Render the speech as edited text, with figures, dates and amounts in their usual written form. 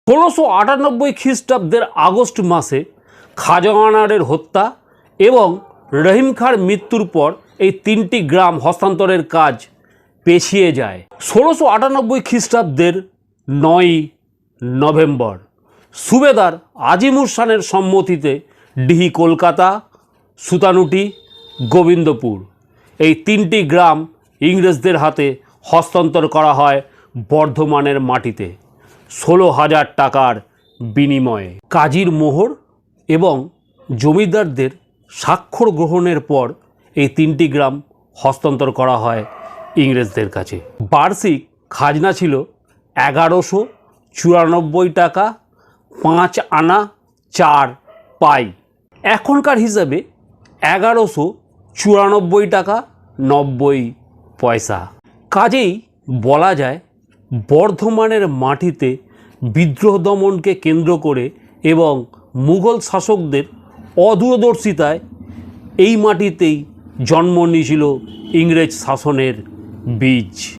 1698 খ্রিস্টাব্দের আগস্ট মাসে খাজানারের হত্যা এবং রহিম খাঁর মৃত্যুর পর এই তিনটি গ্রাম হস্তান্তরের কাজ পেছিয়ে যায়। 1698 খ্রিস্টাব্দের 9 নভেম্বর সুবেদার আজিমুর শানের সম্মতিতে ডিহি কলকাতা, সুতানুটি, গোবিন্দপুর এই তিনটি গ্রাম ইংরেজদের হাতে হস্তান্তর করা হয় বর্ধমানের মাটিতে 16,000 টাকার বিনিময়ে। কাজীর মোহর এবং জমিদারদের স্বাক্ষর গ্রহণের পর এই তিনটি গ্রাম হস্তান্তর করা হয় ইংরেজদের কাছে। বার্ষিক খাজনা ছিল 1194 টাকা 5 আনা 4 পাই। এখনকার হিসাবে 1194 টাকা 90 পয়সা। কাজেই বলা যায় বর্ধমানের মাটিতে বিদ্রোহ দমনকে কেন্দ্র করে এবং মুঘল শাসকদের অদূরদর্শিতায় এই মাটিতেই জন্ম নিয়েছিল ইংরেজ শাসনের বীজ।